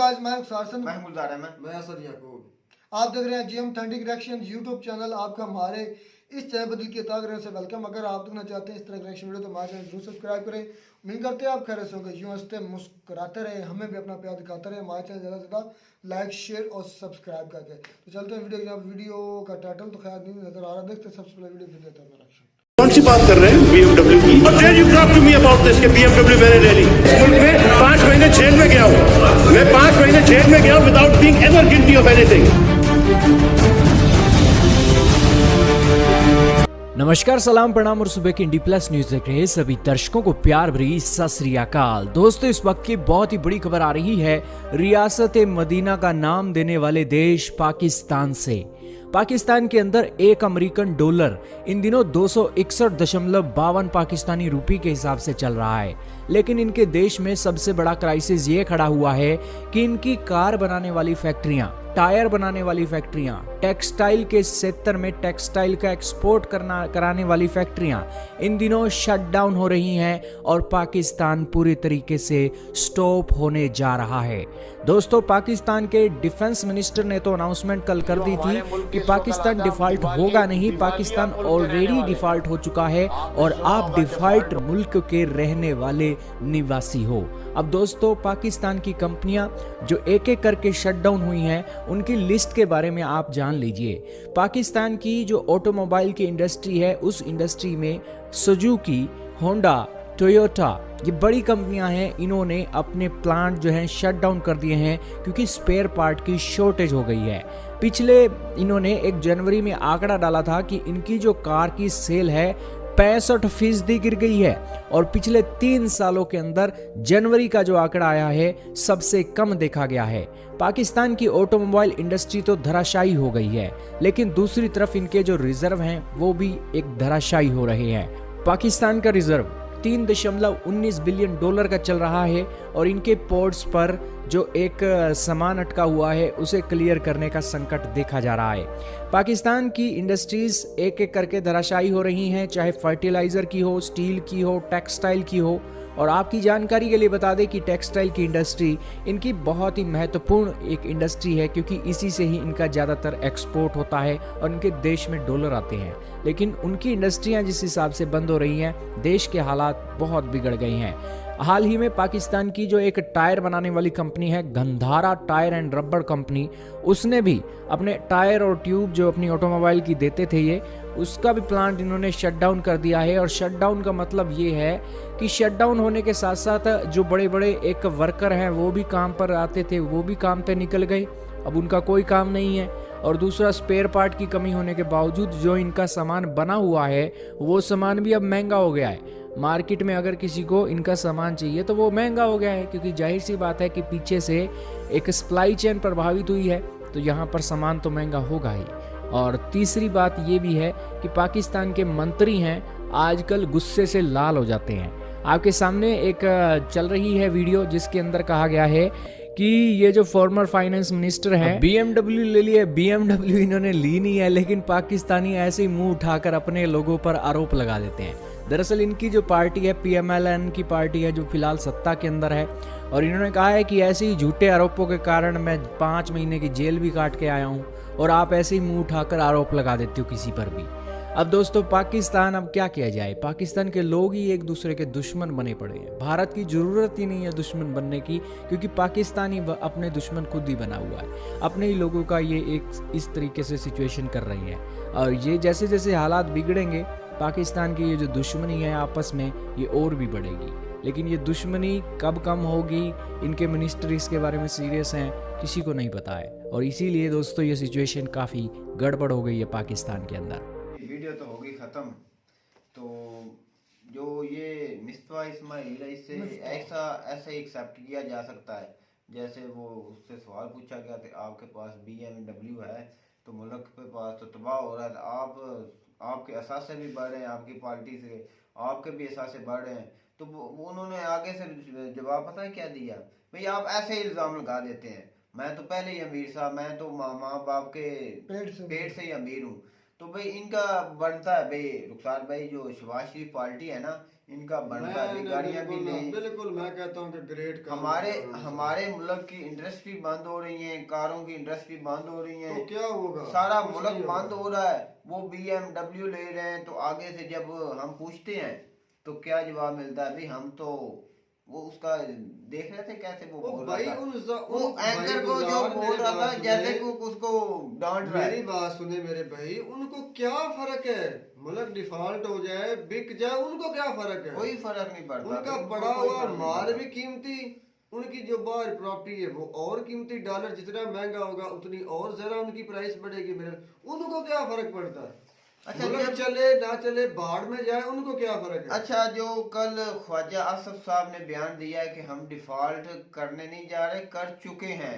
Guys, मैं सारसन, मैं गुलजार अहमद, मैं असद याकूब। आप देख रहे हैं GM authentic reaction YouTube channel. आपका हमारे इस चैनल पर दिल की अता करने से वेलकम। अगर आप देखना चाहते हैं इस तरह की रिएक्शन वीडियो तो हमारे चैनल जरूर सब्सक्राइब करें। उम्मीद करते हैं आप खैर से होंगे, यूँ हंसते मुस्कुराते रहे, हमें भी अपना प्यार दिखाते रहे। हमारे चैनल ज़्यादा से ज़्यादा लाइक शेयर और सब्सक्राइब करके। तो चलते हैं वीडियो। वीडियो का टाइटल तो खैर नहीं नजर आ रहा, देखते हैं सबसे पहले वीडियो देता है रिएक्शन। कौन सी बात कर रहे हैं BMW की? और there you talk to me about this कि BMW वेरी रेली। इस मुल्क में 5 महीने जेल में गया हूँ। मैं 5 महीने जेल में गया हूँ without being ever guilty of anything. नमस्कार, सलाम, प्रणाम और सुबह की इंडी प्लस न्यूज देख रहे सभी दर्शकों को प्यार भरी सत श्री अकाल। दोस्तों, इस वक्त की बहुत ही बड़ी खबर आ रही है रियासत मदीना का नाम देने वाले देश पाकिस्तान से। पाकिस्तान के अंदर एक अमेरिकन डॉलर इन दिनों 261.52 पाकिस्तानी रुपए के हिसाब से चल रहा है। लेकिन इनके देश में सबसे बड़ा क्राइसिस ये खड़ा हुआ है कि इनकी कार बनाने वाली फैक्ट्रियां, टायर बनाने वाली फैक्ट्रियां, टेक्सटाइल के क्षेत्र में टेक्सटाइल का एक्सपोर्ट कराने वाली फैक्ट्रियां इन दिनों शट डाउन हो रही हैं और पाकिस्तान पूरी तरीके से स्टॉप होने जा रहा है। दोस्तों, पाकिस्तान के डिफेंस मिनिस्टर ने तो अनाउंसमेंट कल कर दी थी कि पाकिस्तान डिफॉल्ट होगा नहीं, पाकिस्तान ऑलरेडी डिफॉल्ट हो चुका है और आप डिफॉल्ट मुल्क के रहने वाले निवासी हो। अब दोस्तों, पाकिस्तान की कंपनियां जो एक एक करके शट डाउन हुई हैं उनकी लिस्ट के बारे में आप जान लीजिए। पाकिस्तान की जो ऑटोमोबाइल की इंडस्ट्री है उस इंडस्ट्री में सुजुकी, होंडा, टोयोटा, ये बड़ी कंपनियां हैं, इन्होंने अपने प्लांट जो हैं शट डाउन कर दिए हैं क्योंकि स्पेयर पार्ट की शॉर्टेज हो गई है। पिछले इन्होंने 1 जनवरी में आंकड़ा डाला था कि इनकी जो कार की सेल है 65% गिर गई है और पिछले 3 सालों के अंदर जनवरी का जो आंकड़ा आया है सबसे कम देखा गया है। पाकिस्तान की ऑटोमोबाइल इंडस्ट्री तो धराशायी हो गई है, लेकिन दूसरी तरफ इनके जो रिजर्व हैं वो भी एक धराशायी हो रहे हैं। पाकिस्तान का रिजर्व 3.19 बिलियन डॉलर का चल रहा है और इनके पोर्ट्स पर जो एक सामान अटका हुआ है उसे क्लियर करने का संकट देखा जा रहा है। पाकिस्तान की इंडस्ट्रीज एक एक करके धराशायी हो रही हैं, चाहे फर्टिलाइजर की हो, स्टील की हो, टेक्सटाइल की हो। और आपकी जानकारी के लिए बता दें कि टेक्सटाइल की इंडस्ट्री इनकी बहुत ही महत्वपूर्ण एक इंडस्ट्री है क्योंकि इसी से ही इनका ज़्यादातर एक्सपोर्ट होता है और इनके देश में डॉलर आते हैं। लेकिन उनकी इंडस्ट्रियां जिस हिसाब से बंद हो रही हैं, देश के हालात बहुत बिगड़ गए हैं। हाल ही में पाकिस्तान की जो एक टायर बनाने वाली कंपनी है, गंधारा टायर एंड रबड़ कंपनी, उसने भी अपने टायर और ट्यूब जो अपनी ऑटोमोबाइल की देते थे ये, उसका भी प्लांट इन्होंने शट डाउन कर दिया है। और शट डाउन का मतलब ये है कि शट डाउन होने के साथ साथ जो बड़े बड़े एक वर्कर हैं वो भी काम पर आते थे, वो भी काम पे निकल गए, अब उनका कोई काम नहीं है। और दूसरा, स्पेयर पार्ट की कमी होने के बावजूद जो इनका सामान बना हुआ है वो सामान भी अब महंगा हो गया है। मार्केट में अगर किसी को इनका सामान चाहिए तो वो महंगा हो गया है क्योंकि जाहिर सी बात है कि पीछे से एक सप्लाई चेन प्रभावित हुई है, तो यहाँ पर सामान तो महंगा होगा ही। और तीसरी बात ये भी है कि पाकिस्तान के मंत्री हैं आजकल गुस्से से लाल हो जाते हैं। आपके सामने एक चल रही है वीडियो जिसके अंदर कहा गया है कि ये जो फॉर्मर फाइनेंस मिनिस्टर हैं BMW ले लिए, BMW इन्होंने ली नहीं है, लेकिन पाकिस्तानी ऐसे ही मुंह उठाकर अपने लोगों पर आरोप लगा देते हैं। दरअसल इनकी जो पार्टी है PMLN की पार्टी है जो फिलहाल सत्ता के अंदर है और इन्होंने कहा है कि ऐसे ही झूठे आरोपों के कारण मैं 5 महीने की जेल भी काट के आया हूँ और आप ऐसे ही मुंह उठाकर आरोप लगा देते हो किसी पर भी। अब दोस्तों, पाकिस्तान, अब क्या किया जाए, पाकिस्तान के लोग ही एक दूसरे के दुश्मन बने पड़े हैं। भारत की जरूरत ही नहीं है दुश्मन बनने की क्योंकि पाकिस्तान ही अपने दुश्मन खुद ही बना हुआ है। अपने ही लोगों का ये एक इस तरीके से सिचुएशन कर रही है और ये जैसे जैसे हालात बिगड़ेंगे पाकिस्तान की ये जो दुश्मनी है आपस में ये और भी बढ़ेगी। लेकिन ये दुश्मनी कब कम होगी, इनके मिनिस्टर इसके बारे में सीरियस हैं, किसी को नहीं पता है। और इसीलिए दोस्तों ये सिचुएशन काफ़ी गड़बड़ हो गई है पाकिस्तान के अंदर। वीडियो तो होगी ख़त्म। तो जो ये मिस्तवा इस्माइल है, इससे ऐसे एक्सेप्ट किया जा सकता है जैसे वो उससे सवाल पूछा गया कि आपके पास BMW है तो मुल्क के पास तो तबाह हो रहा है, आपके असासे भी बढ़ रहे हैं, आपकी पार्टी से आपके भी असासे बढ़ रहे हैं। तो वो उन्होंने आगे से जवाब पता है क्या दिया, भाई आप ऐसे ही इल्ज़ाम लगा देते हैं, मैं तो पहले ही अमीर साहब, मैं तो माँ बाप के पेट से ही अमीर हूँ, तो भाई इनका बनता है भाई रुखसार भाई, जो शहबाज शरीफ पार्टी है ना, इनका बनता है गाड़ियां भी लें। बिल्कुल मैं कहता हूँ कि ग्रेट काम हमारे कर रहे हैं। हमारे मुल्क की इंडस्ट्री बंद हो रही है, कारों की इंडस्ट्री बंद हो रही है, तो क्या होगा, सारा कुछ मुल्क नहीं बंद होगा। हो रहा है। वो BMW ले रहे हैं, तो आगे से जब हम पूछते हैं तो क्या जवाब मिलता है, भाई हम तो वो उसका देख रहे थे कैसे वो बोल भाई रहा था, उन वो एंकर को जो बोल रहा था जैसे को उसको डांट रहा मेरी है। बात सुने मेरे भाई, उनको क्या फर्क है, मुल्क डिफॉल्ट हो जाए बिक जाए, उनको क्या फर्क है, कोई फर्क नहीं पड़ता उनका उनको पड़ा कोई हुआ फर्क नहीं माल पड़ता। भी कीमती, उनकी जो बाहर प्रॉपर्टी है वो और कीमती, डॉलर जितना महंगा होगा उतनी और जरा उनकी प्राइस बढ़ेगी। मेरे उनको क्या फर्क पड़ता है, अच्छा, मुल्क जब- चले ना चले, बाढ़ में जाए, उनको क्या फर्क है। अच्छा, जो कल ख्वाजा आसफ साहब ने बयान दिया है कि हम डिफॉल्ट करने नहीं जा रहे, कर चुके हैं,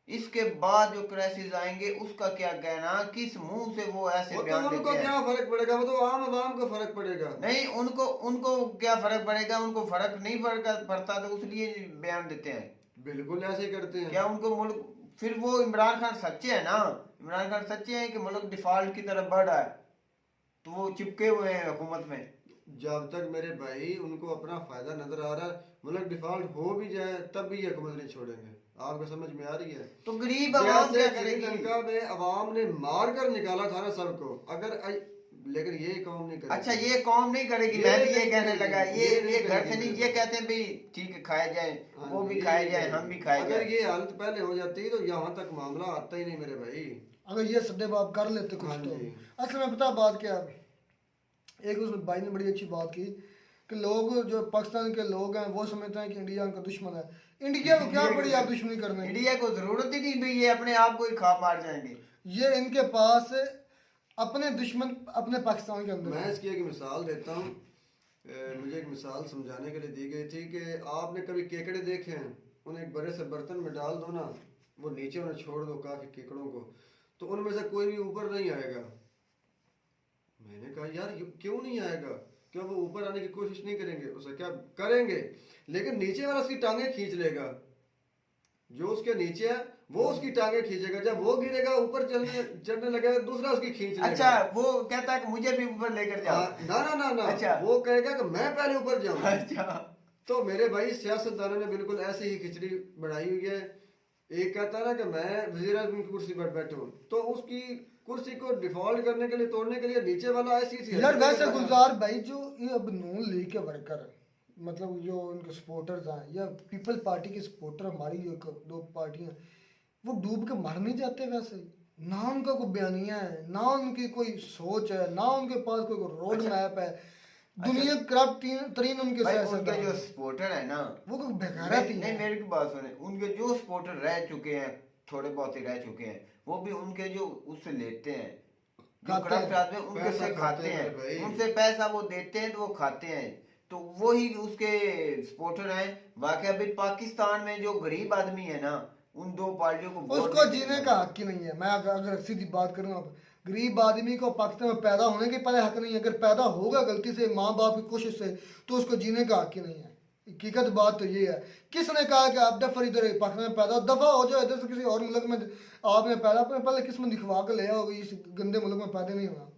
इसके बाद जो क्राइसिस आएंगे उसका क्या कहना, किस मुंह से वो ऐसे वो तो बयान उनको देते हैं? क्या फर्क पड़ेगा, वो तो आम आवाम को फर्क पड़ेगा। नहीं, उनको उनको क्या फर्क पड़ेगा, उनको फर्क नहीं पड़ता तो उसलिए बयान देते हैं। बिल्कुल ऐसे ही करते हैं। क्या उनको मुल्क, फिर वो इमरान खान सच्चे है ना, इमरान खान सच्चे हैं कि मुल्क डिफॉल्ट की तरफ बढ़ रहा है, तो वो चिपके हुए हैं हुकूमत में। जब तक मेरे भाई उनको अपना फायदा नजर आ रहा है, मुल्क डिफॉल्ट हो भी जाए तब भी ये हुकूमत नहीं छोड़ेंगे। आपको समझ में आ रही है? तो गरीब आवाम क्या जैसे करेगी? श्रीलंका में अवाम ने मार कर निकाला था ना सबको, लेकिन ये कौम नहीं करेगी। अच्छा, ये कौम नहीं करेगी, ये मैं भी ये नहीं कहने करेगी, लगा, ये ये नहीं घर से करेगी। नहीं, ये कहते हैं भाई ठीक है खाए जाए, हाँ वो जी, भी ये खाए नहीं जाए, करेगी। हम भी खाए अगर जाए। ये हालत पहले हो जाती तो यहाँ तक मामला आता ही नहीं मेरे भाई। अगर ये सद्दे बाप कर लेते कुछ हाँ तो जी। असल में पता बात क्या है? एक उस भाई ने बड़ी अच्छी बात की कि लोग जो पाकिस्तान के लोग हैं वो समझते हैं कि इंडिया उनका दुश्मन है। इंडिया को क्या पड़ी आप दुश्मनी करने की? इंडिया को जरूरत ही नहीं भाई, ये अपने आप को ही खा मार जाएंगे। ये इनके पास अपने दुश्मन अपने पाकिस्तान के अंदर मैं हैं। इसकी एक मिसाल देता हूँ। मुझे एक मिसाल समझाने के लिए दी गई थी कि आपने कभी केकड़े देखे हैं, उन्हें एक बड़े से बर्तन में डाल दो ना, वो नीचे उन्हें छोड़ दो काफी केकड़ों को, तो उनमें से कोई भी ऊपर नहीं आएगा। मैंने कहा यार ये क्यों नहीं आएगा, क्यों वो ऊपर आने की कोशिश नहीं करेंगे? उसे क्या करेंगे, लेकिन नीचे वाला उसकी टांगे खींच लेगा, जो उसके नीचे है वो उसकी टांगे खींचेगा, जब वो गिरेगा ऊपर चढ़ने लगेगा दूसरा उसकी खींच लेगा। अच्छा, वो कहता है कि मुझे भी ऊपर लेकर जाओ। ना ना ना ना, अच्छा। वो कहेगा कि मैं पहले ऊपर जाऊं। अच्छा, तो मेरे भाई सियासतदानों ने बिल्कुल ऐसे ही खिचड़ी बढ़ाई हुई है। एक कहता है ना कि मैं वजीर आज़म की कुर्सी पर बैठूं, तो उसकी कुर्सी को डिफॉल्ट करने के लिए, तोड़ने के लिए नीचे वाला ऐसी सी यार वैसे गुलजार भाई जो ये अब नून लीग के वर्कर मतलब जो उनके सपोर्टर्स हैं या पीपल पार्टी के सपोर्टर, हमारी जो दो पार्टियां, वो डूब के मर नहीं जाते वैसे? ना उनका कोई बयानिया है, ना उनकी कोई सोच है, ना उनके पास कोई रोड मैप है। दुनिया करप्ट तरीन उनके भाई सियासत उनके जो सपोर्टर है ना, वो कोई बेगैरत ही नहीं, है। मेरी की बात सुने, उनके जो सपोर्टर रह चुके हैं, थोड़े बहुत ही रह चुके हैं, वो भी उनके जो उससे लेते हैं, जो खाते करप्ट हैं, आदमी उनके पैसा से खाते हैं, भाई। उनसे पैसा वो देते हैं तो वो खाते हैं, तो वही उसके सपोर्टर हैं। वाकई अभी पाकिस्तान में जो गरीब आदमी है ना, उन दो पार्टियों को वोट उसको नहीं जीने देना। का हक ही नहीं है। मैं अगर सीधी बात करूँ, अब गरीब आदमी को पाकिस्तान में पैदा होने के पहले हक नहीं है। अगर पैदा होगा गलती से माँ बाप की कोशिश से, तो उसको जीने का हक ही नहीं है। हकीकत बात तो ये है। किसने कहा कि आप दफा इधर पाकिस्तान में पैदा, दफा हो जाओ इधर से किसी और मुल्क में आपने पैदा, अपने पहले किस्मत दिखवा कर ले आओगे, इस गंदे मुल्क में पैदा नहीं होना।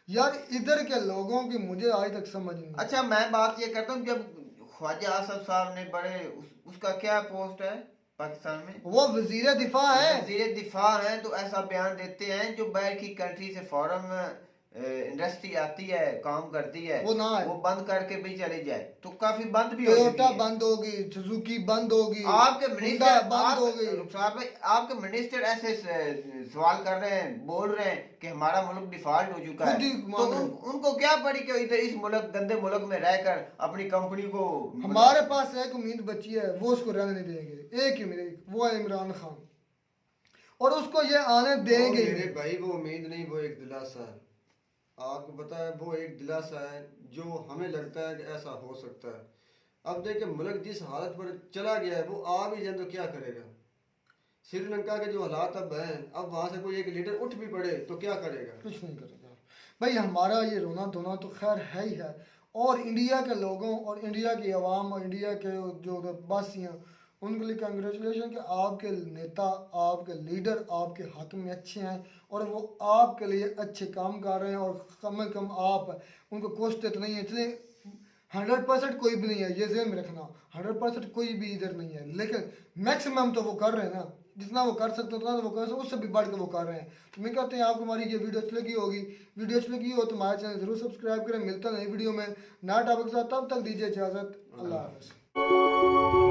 यार इधर के लोगों की मुझे आज तक समझ नहीं। अच्छा, मैं बात ये करता हूँ, जब ख्वाजा आसफ साहब ने बड़े उसका क्या पोस्ट है पाकिस्तान में, वो वजीर दिफा है। वजीर दिफा है, तो ऐसा बयान देते हैं जो बाहर की कंट्री से फॉरेन इंडस्ट्री आती है, काम करती है, वो ना है। वो बंद करके भी चली जाए, तो काफी बंद भी हो चुकी टोयोटा है। बंद होगी, सुजुकी बंद होगी, आपके होंडा मिनिस्टर बंद हो गई। रुखसार भाई, आपके मिनिस्टर ऐसे सवाल कर रहे हैं, बोल रहे हैं कि हमारा मुल्क डिफॉल्ट हो चुका है, खुद ही तो मांग रहे हैं। उनको क्या पड़ी कि इधर इस मुल्क, गंदे मुल्क में रहकर अपनी कंपनी को, हमारे पास एक उम्मीद बची है, वो उसको रहने नहीं देंगे। एक ही मेरे, वो है इमरान खान, और उसको ये आने देंगे ही मेरे नहीं। भाई वो उम्मीद नहीं, वो एक दिलासा है। आपको पता है वो एक दिलासा है जो हमें लगता है कि ऐसा हो सकता है। अब देखिए मुल्क जिस हालत पर चला गया है, वो आ भी जाए तो क्या करेगा। श्रीलंका के जो हालात अब हैं, अब वहां से कोई एक लीडर उठ भी पड़े तो क्या करेगा? कुछ नहीं करेगा भाई। हमारा ये रोना धोना तो खैर है ही है, और इंडिया के लोगों और इंडिया की आवाम और इंडिया के जो वासी हैं, उनके लिए कंग्रेचुलेशन कि आपके नेता, आपके लीडर आपके हक में अच्छे हैं और वो आपके लिए अच्छे काम कर रहे हैं। और कम से कम आप उनको कोसते तो नहीं है, इसलिए 100% कोई भी नहीं है, ये ज़हन में रखना। 100% कोई भी इधर नहीं है, लेकिन मैक्सिमम तो वो कर रहे हैं ना, जितना वो कर सकते उतना तो वो कर सकते, उससे भी बढ़ के वो कर रहे हैं। तो मैं कहते हैं आपको हमारी ये वीडियो अच्छी लगी होगी, वीडियो अच्छी लगी हो तो हमारे चैनल जरूर सब्सक्राइब करें। मिलता नई वीडियो में नया टॉपिक के साथ, तब तक दीजिए इजाज़त। अल्लाह हाफ़िज़।